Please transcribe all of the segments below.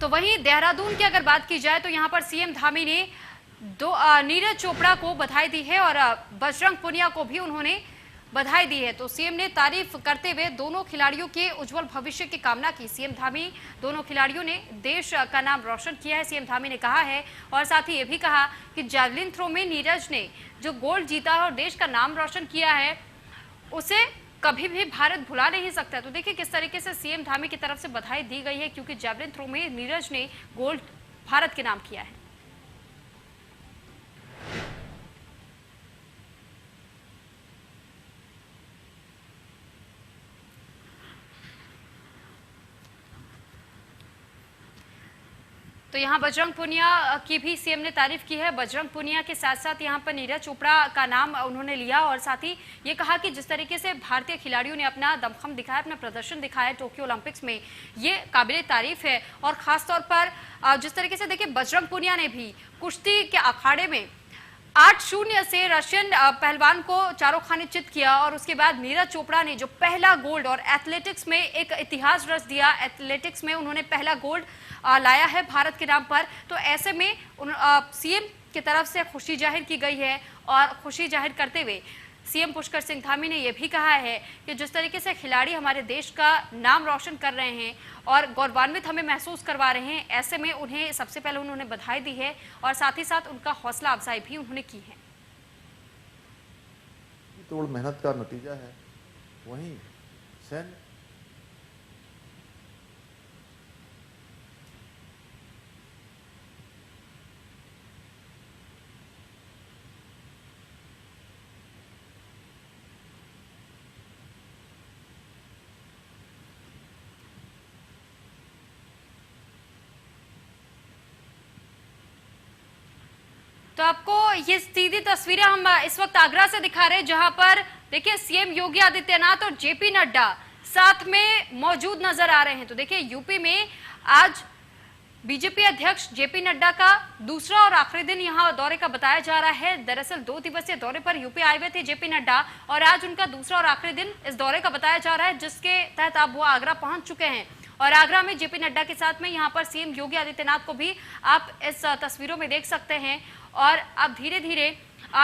तो वहीं देहरादून की अगर बात की जाए तो यहाँ पर सीएम धामी ने नीरज चोपड़ा को बधाई दी है और बजरंग पुनिया को भी उन्होंने बधाई दी है। तो सीएम ने तारीफ करते हुए दोनों खिलाड़ियों के उज्जवल भविष्य की कामना की। सीएम धामी दोनों खिलाड़ियों ने देश का नाम रोशन किया है, सीएम धामी ने कहा है। और साथ ही ये भी कहा कि जैवलिन थ्रो में नीरज ने जो गोल्ड जीता है और देश का नाम रोशन किया है, उसे कभी भी भारत भुला नहीं सकता। तो देखिए किस तरीके से सीएम धामी की तरफ से बधाई दी गई है, क्योंकि जैवलिन थ्रो में नीरज ने गोल्ड भारत के नाम किया है। तो यहाँ बजरंग पुनिया की भी सीएम ने तारीफ की है। बजरंग पुनिया के साथ साथ यहाँ पर नीरज चोपड़ा का नाम उन्होंने लिया और साथ ही ये कहा कि जिस तरीके से भारतीय खिलाड़ियों ने अपना दमखम दिखाया, अपना प्रदर्शन दिखाया टोक्यो ओलंपिक्स में, ये काबिले तारीफ है। और खासतौर पर जिस तरीके से देखिए बजरंग पुनिया ने भी कुश्ती के अखाड़े में 8-0 से रशियन पहलवान को चारों खाने चित किया और उसके बाद नीरज चोपड़ा ने जो पहला गोल्ड और एथलेटिक्स में एक इतिहास रच दिया, एथलेटिक्स में उन्होंने पहला गोल्ड लाया है भारत के नाम पर। तो ऐसे में सीएम की तरफ से खुशी जाहिर की गई है और खुशी जाहिर करते हुए सीएम पुष्कर सिंह धामी ने यह भी कहा है कि जिस तरीके से खिलाड़ी हमारे देश का नाम रोशन कर रहे हैं और गौरवान्वित हमें महसूस करवा रहे हैं, ऐसे में उन्हें सबसे पहले उन्होंने बधाई दी है और साथ ही साथ उनका हौसला अफजाई भी उन्होंने की है। तोड़ मेहनत का नतीजा है। वहीं सैन्य तो आपको ये सीधी तस्वीरें हम इस वक्त आगरा से दिखा रहे हैं, जहां पर देखिए सीएम योगी आदित्यनाथ और जेपी नड्डा साथ में मौजूद नजर आ रहे हैं। तो देखिए यूपी में आज बीजेपी अध्यक्ष जेपी नड्डा का दूसरा और आखिरी दिन यहां दौरे का बताया जा रहा है। दरअसल 2 दिवसीय दौरे पर यूपी आए हुए थे जेपी नड्डा और आज उनका दूसरा और आखिरी दिन इस दौरे का बताया जा रहा है, जिसके तहत अब वो आगरा पहुंच चुके हैं। और आगरा में जेपी नड्डा के साथ में यहाँ पर सीएम योगी आदित्यनाथ को भी आप इस तस्वीरों में देख सकते हैं। और अब धीरे धीरे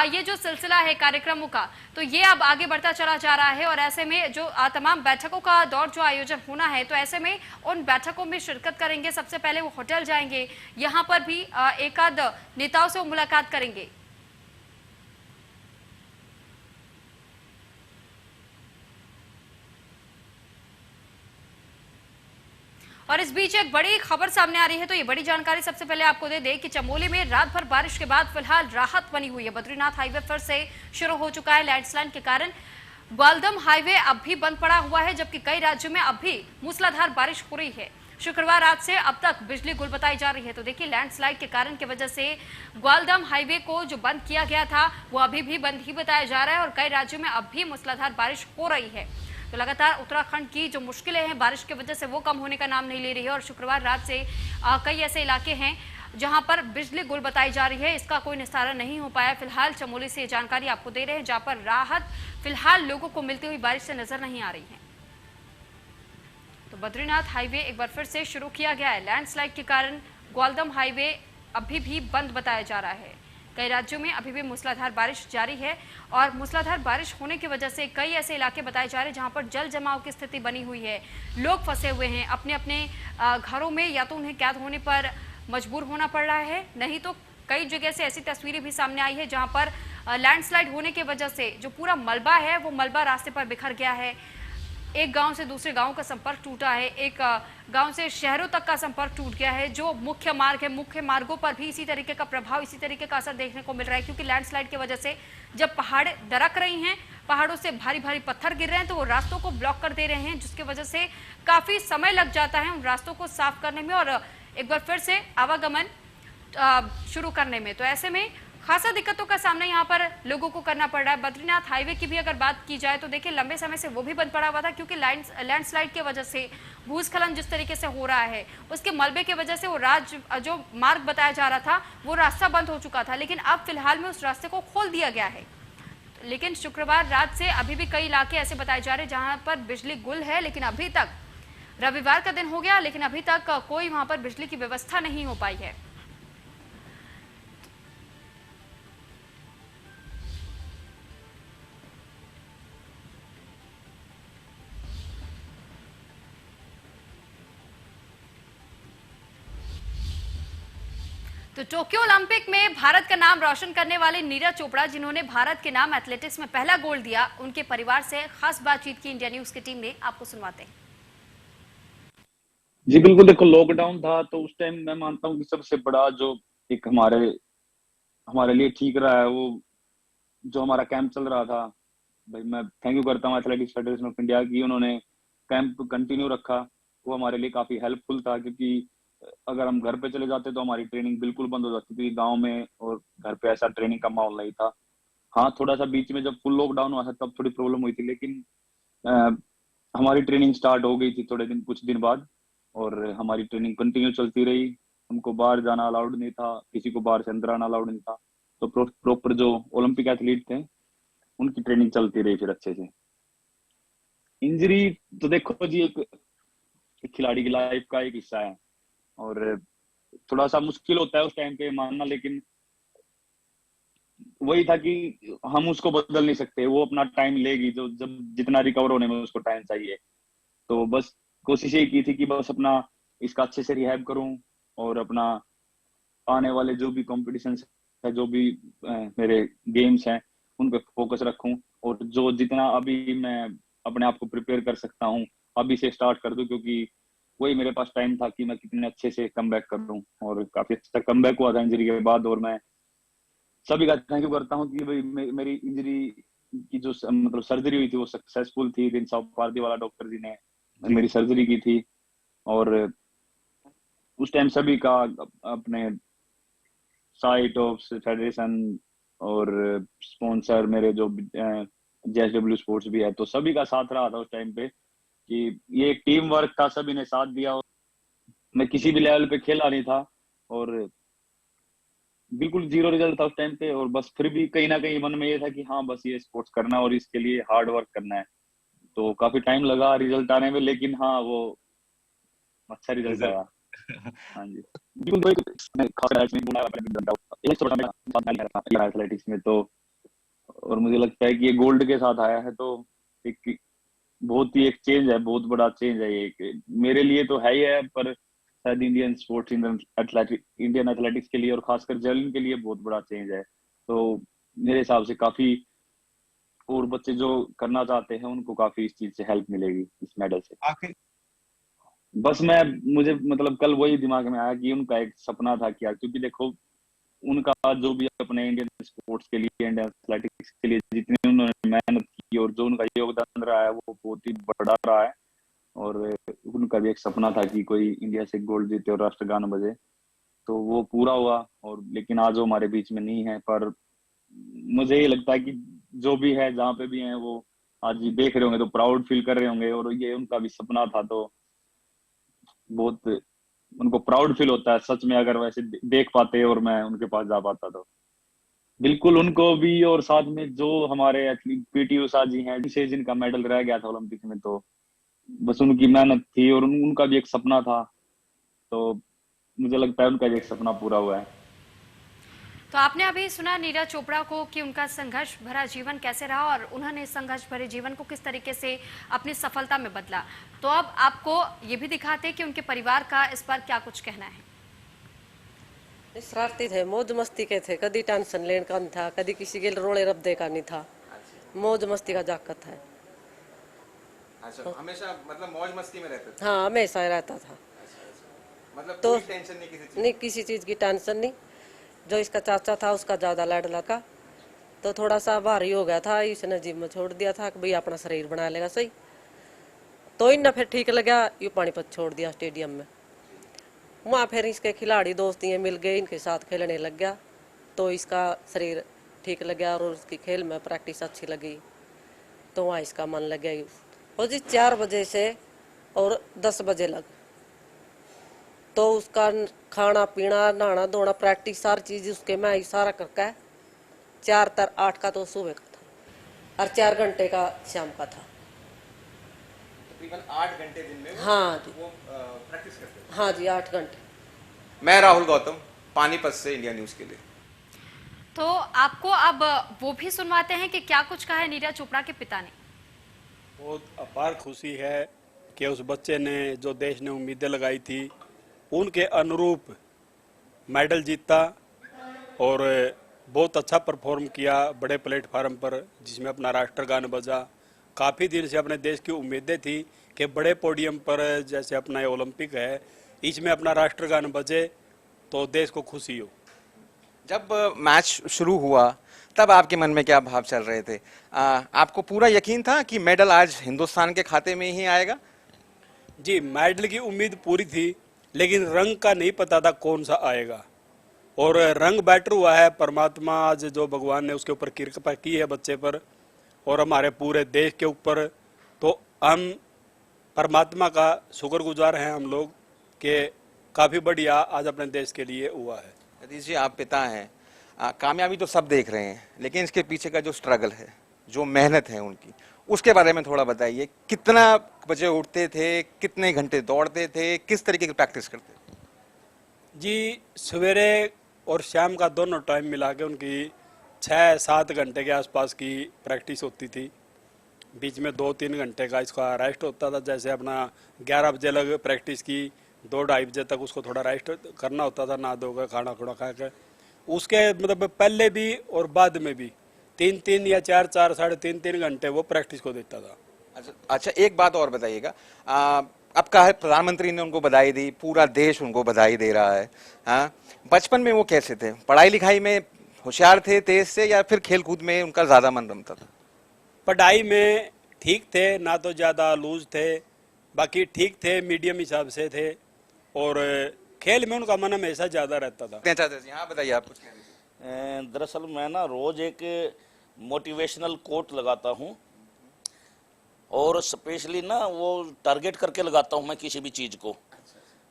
ये जो सिलसिला है कार्यक्रमों का, तो ये अब आगे बढ़ता चला जा रहा है। और ऐसे में जो तमाम बैठकों का दौर जो आयोजन होना है, तो ऐसे में उन बैठकों में शिरकत करेंगे। सबसे पहले वो होटल जाएंगे, यहाँ पर भी एक आध नेताओं से वो मुलाकात करेंगे। और इस बीच एक बड़ी खबर सामने आ रही है। तो ये बड़ी जानकारी सबसे पहले आपको दे दें कि चमोली में रात भर बारिश के बाद फिलहाल राहत बनी हुई है। बद्रीनाथ हाईवे फिर से शुरू हो चुका है। लैंडस्लाइड के कारण ग्वालदम हाईवे अब भी बंद पड़ा हुआ है, जबकि कई राज्यों में अब भी मूसलाधार बारिश हो रही है। शुक्रवार रात से अब तक बिजली गुल बताई जा रही है। तो देखिए लैंडस्लाइड के कारण की वजह से ग्वालदम हाईवे को जो बंद किया गया था वो अभी भी बंद ही बताया जा रहा है और कई राज्यों में अब भी मूसलाधार बारिश हो रही है। तो लगातार उत्तराखंड की जो मुश्किलें हैं बारिश की वजह से वो कम होने का नाम नहीं ले रही है। और शुक्रवार रात से कई ऐसे इलाके हैं जहां पर बिजली गुल बताई जा रही है, इसका कोई निस्तारण नहीं हो पाया। फिलहाल चमोली से जानकारी आपको दे रहे हैं, जहां पर राहत फिलहाल लोगों को मिलती हुई बारिश से नजर नहीं आ रही है। तो बद्रीनाथ हाईवे एक बार फिर से शुरू किया गया है। लैंडस्लाइड के कारण ग्वालदम हाईवे अभी भी बंद बताया जा रहा है। कई राज्यों में अभी भी मूसलाधार बारिश जारी है और मूसलाधार बारिश होने की वजह से कई ऐसे इलाके बताए जा रहे हैं जहां पर जल जमाव की स्थिति बनी हुई है। लोग फंसे हुए हैं अपने अपने घरों में, या तो उन्हें कैद होने पर मजबूर होना पड़ रहा है, नहीं तो कई जगह से ऐसी तस्वीरें भी सामने आई है जहां पर लैंडस्लाइड होने की वजह से जो पूरा मलबा है वो मलबा रास्ते पर बिखर गया है। एक गांव से दूसरे गांव का संपर्क टूटा है, एक गांव से शहरों तक का संपर्क टूट गया है। जो मुख्य मार्ग है, मुख्य मार्गों पर भी इसी तरीके का प्रभाव, इसी तरीके का असर देखने को मिल रहा है, क्योंकि लैंडस्लाइड की वजह से जब पहाड़ दरक रही हैं, पहाड़ों से भारी भारी पत्थर गिर रहे हैं, तो वो रास्तों को ब्लॉक कर दे रहे हैं, जिसकी वजह से काफी समय लग जाता है उन रास्तों को साफ करने में और एक बार फिर से आवागमन शुरू करने में। तो ऐसे में खासा दिक्कतों का सामना यहाँ पर लोगों को करना पड़ रहा है। बद्रीनाथ हाईवे की भी अगर बात की जाए तो देखिए लंबे समय से वो भी बंद पड़ा हुआ था, क्योंकि लैंडस्लाइड की वजह से भूस्खलन जिस तरीके से हो रहा है उसके मलबे की वजह से वो जो मार्ग बताया जा रहा था वो रास्ता बंद हो चुका था, लेकिन अब फिलहाल में उस रास्ते को खोल दिया गया है। लेकिन शुक्रवार रात से अभी भी कई इलाके ऐसे बताए जा रहे हैं जहां पर बिजली गुल है, लेकिन अभी तक रविवार का दिन हो गया, लेकिन अभी तक कोई वहां पर बिजली की व्यवस्था नहीं हो पाई है। तो टोक्यो ओलंपिक में भारत का नाम रोशन करने वाले नीरज चोपड़ा, जिन्होंने भारत के नाम एथलेटिक्स में पहला गोल्ड दिया, उनके परिवार से खास बातचीत की इंडिया न्यूज की टीम ने। आपको सुनवाते हैं। जी बिल्कुल, देखो लॉकडाउन था तो उस टाइम मैं मानता हूँ कि सबसे बड़ा जो एक हमारे हमारे लिए ठीक रहा है वो जो हमारा कैंप चल रहा था। भाई मैं थैंक यू करता हूँ एथलेटिक्स फेडरेशन ऑफ इंडिया की, उन्होंने कैंप कंटिन्यू रखा। वो हमारे लिए काफी हेल्पफुल था, क्योंकि अगर हम घर पे चले जाते तो हमारी ट्रेनिंग बिल्कुल बंद हो जाती थी गाँव में, और घर पे ऐसा ट्रेनिंग का माहौल नहीं था। हाँ, थोड़ा सा बीच में जब फुल लॉकडाउन हुआ था तब थोड़ी प्रॉब्लम हुई थी, लेकिन अ, हमारी ट्रेनिंग स्टार्ट हो गई थी कुछ दिन बाद, और हमारी ट्रेनिंग कंटिन्यू चलती रही। हमको बाहर जाना अलाउड नहीं था, किसी को बाहर से अंदर आना अलाउड नहीं था। तो प्रॉपर जो ओलंपिक एथलीट थे उनकी ट्रेनिंग चलती रही फिर अच्छे से। इंजरी तो देखो जी, एक खिलाड़ी की लाइफ का एक हिस्सा है, और थोड़ा सा मुश्किल होता है उस टाइम पे मानना, लेकिन वही था कि हम उसको बदल नहीं सकते। वो अपना टाइम लेगी, जो जब जितना रिकवर होने में उसको टाइम चाहिए। तो बस कोशिश यही की थी कि बस अपना इसका अच्छे से रिहैब करूं, और अपना आने वाले जो भी कॉम्पिटिशन है, जो भी मेरे गेम्स हैं, उन पे फोकस रखूं, और जो जितना अभी मैं अपने आप को प्रिपेयर कर सकता हूं अभी से स्टार्ट कर दूं, क्योंकि वही मेरे पास टाइम था कि मैं कितने अच्छे से कम बैक कर दूं। और काफी अच्छा कम बैक हुआ था इंजरी के बाद, और मैं सभी का थैंक यू करता हूं कि भाई मेरी इंजरी की जो मतलब सर्जरी हुई थी वो सक्सेसफुल थी। दिन साहब पारदी वाला डॉक्टर जी ने मेरी सर्जरी की थी, और उस टाइम सभी का अपने साइट ऑफ फेडरेशन और स्पॉन्सर मेरे जो जेएसडब्ल्यू स्पोर्ट्स भी है, तो सभी का साथ रहा था उस टाइम पे कि ये एक टीम वर्क था, सभी ने साथ दिया। और मैं किसी भी लेवल पे खेला नहीं था, और बिल्कुल जीरो रिजल्ट था उस टाइम पे, और बस फिर भी कहीं ना कहीं मन में ये था कि हाँ बस ये स्पोर्ट्स करना है और इसके लिए हार्ड वर्क करना है। तो काफी टाइम लगा रिजल्ट आने में, लेकिन हाँ वो अच्छा रिजल्ट आया। हाँ जी बिल्कुल। वो एक खास मैच में बोला एक छोटा मेरा साथ में लगा एथलेटिक्स में, तो और मुझे लगता है कि ये गोल्ड के साथ आया है, तो एक बहुत ही एक चेंज है, बहुत बड़ा चेंज है ये। मेरे लिए तो है ही है, पर शायद इंडियन स्पोर्ट्स इंडियन एथलेटिक्स के लिए और खासकर जेवलिन के लिए बहुत बड़ा चेंज है। तो मेरे हिसाब से काफी और बच्चे जो करना चाहते हैं उनको काफी इस चीज से हेल्प मिलेगी, इस मेडल से। आखिर बस मुझे मतलब कल वही दिमाग में आया कि उनका एक सपना था क्या, क्योंकि देखो उनका जो भी अपने इंडियन स्पोर्ट्स के लिए, इंडियन एथलेटिक्स के लिए जितनी उन्होंने मेहनत की और जो उनका योगदान रहा है वो बहुत ही बड़ा रहा है। और उनका भी एक सपना था कि कोई इंडिया से गोल्ड जीते और राष्ट्रगान बजे, तो वो पूरा हुआ। और लेकिन आज वो हमारे बीच में नहीं है, पर मुझे ये लगता है कि जो भी है जहाँ पे भी है वो आज देख रहे होंगे तो प्राउड फील कर रहे होंगे, और ये उनका भी सपना था, तो बहुत उनको प्राउड फील होता है सच में, अगर वैसे देख पाते और मैं उनके पास जा पाता तो। बिल्कुल उनको भी, और साथ में जो हमारे एथलीट पीटी उषा जी हैं जिनसे जिनका मेडल रह गया था ओलंपिक में, तो बस उनकी मेहनत थी और उनका भी एक सपना था। तो मुझे लगता है उनका भी एक सपना पूरा हुआ है। तो आपने अभी सुना नीरज चोपड़ा को कि उनका संघर्ष भरा जीवन कैसे रहा और उन्होंने संघर्ष भरे जीवन को किस तरीके से अपनी सफलता में बदला। तो अब आपको ये भी दिखाते हैं कि उनके परिवार का इस पर क्या कुछ कहना है। शरारती थे, मौज मस्ती के थे, कभी टेंशन लेने का नहीं था, कभी किसी के रोले रब्दे का नहीं था। मौज मस्ती का जाकत है। अच्छा, हमेशा मतलब मौज मस्ती में रहते थे। हाँ, हमेशा रहता था। मतलब तो कोई टेंशन नहीं किसी चीज नहीं, किसी चीज की टेंशन नहीं। जो इसका चाचा था उसका ज्यादा लाडला का, तो थोड़ा सा भारी हो गया था, इसने जिम में छोड़ दिया था कि भाई अपना शरीर बना लेगा सही। तो इन्हें फिर ठीक लगा, ये पानीपत छोड़ दिया स्टेडियम में। वहाँ फिर इसके खिलाड़ी दोस्त ये मिल गए, इनके साथ खेलने लग गया, तो इसका शरीर ठीक लग गया और उसकी खेल में प्रैक्टिस अच्छी लगी, तो वहाँ इसका मन लग गया। और जी 4 बजे से और 10 बजे लग, तो उसका खाना पीना नहाना धोना प्रैक्टिस सारी चीज उसके में ही सारा करके 4 8 का तो सुबह का था और 4 घंटे का शाम का था। तकरीबन 8 घंटे दिन में हाँ जी, वो प्रैक्टिस करते थे। हाँ जी, 8 घंटे। मैं राहुल गौतम, पानीपत से इंडिया न्यूज के लिए। तो आपको अब वो भी सुनवाते हैं कि क्या कुछ कहा है नीरज चोपड़ा के पिता ने। बहुत अपार खुशी है कि उस बच्चे ने जो देश ने उम्मीदें लगाई थी उनके अनुरूप मेडल जीता और बहुत अच्छा परफॉर्म किया बड़े प्लेटफार्म पर, जिसमें अपना राष्ट्रगान बजा। काफ़ी दिन से अपने देश की उम्मीदें थी कि बड़े पोडियम पर जैसे अपना ये ओलंपिक है इसमें अपना राष्ट्रगान बजे तो देश को खुशी हो। जब मैच शुरू हुआ तब आपके मन में क्या भाव चल रहे थे? आपको पूरा यकीन था कि मेडल आज हिंदुस्तान के खाते में ही आएगा? जी, मेडल की उम्मीद पूरी थी, लेकिन रंग का नहीं पता था कौन सा आएगा। और रंग बेटर हुआ है, परमात्मा आज जो भगवान ने उसके ऊपर कृपा की है बच्चे पर और हमारे पूरे देश के ऊपर, तो हम परमात्मा का शुक्रगुजार हैं हम लोग कि काफ़ी बढ़िया आज अपने देश के लिए हुआ है। सतीश जी, आप पिता हैं, कामयाबी तो सब देख रहे हैं, लेकिन इसके पीछे का जो स्ट्रगल है, जो मेहनत है उनकी, उसके बारे में थोड़ा बताइए। कितना बजे उठते थे, कितने घंटे दौड़ते थे, किस तरीके की प्रैक्टिस करते थे? जी, सवेरे और शाम का दोनों टाइम मिला के उनकी 6-7 घंटे के आसपास की प्रैक्टिस होती थी। बीच में 2-3 घंटे का इसका रेस्ट होता था। जैसे अपना 11 बजे लग प्रैक्टिस की, 2-2:30 बजे तक उसको थोड़ा रेस्ट करना होता था, नहा धोकर खाना खुड़ा खा कर। उसके मतलब पहले भी और बाद में भी 3-3 या 4-4 साढ़े 3-3 घंटे वो प्रैक्टिस को देता था। अच्छा, एक बात और बताइएगा। अब का है, प्रधानमंत्री ने उनको बधाई दी, पूरा देश उनको बधाई दे रहा है। हाँ, बचपन में वो कैसे थे? पढ़ाई लिखाई में होशियार थे, तेज से, या फिर खेल कूद में उनका ज्यादा मन रमता था? पढ़ाई में ठीक थे, ना तो ज़्यादा लूज थे, बाकी ठीक थे, मीडियम हिसाब से थे। और खेल में उनका मन हमेशा ज़्यादा रहता था। हाँ, बताइए, आप कुछ कह रहे थे। दरअसल मैं ना रोज एक मोटिवेशनल कोट लगाता हूँ और स्पेशली ना वो टारगेट करके लगाता हूँ मैं किसी भी चीज़ को।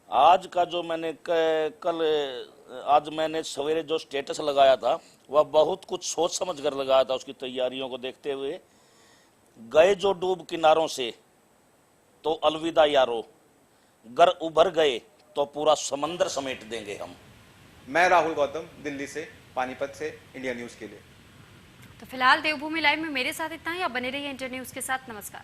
आज का जो मैंने आज मैंने सवेरे जो स्टेटस लगाया था वह बहुत कुछ सोच समझ कर लगाया था, उसकी तैयारियों को देखते हुए। गए जो डूब किनारों से तो अलविदा यारो, गर उभर गए तो पूरा समंदर समेट देंगे हम। मैं राहुल गौतम, दिल्ली से, पानीपत से, इंडिया न्यूज के लिए। तो फिलहाल देवभूमि लाइव में मेरे साथ इतना ही। आप बने रहिए इंटर न्यूज के साथ। नमस्कार।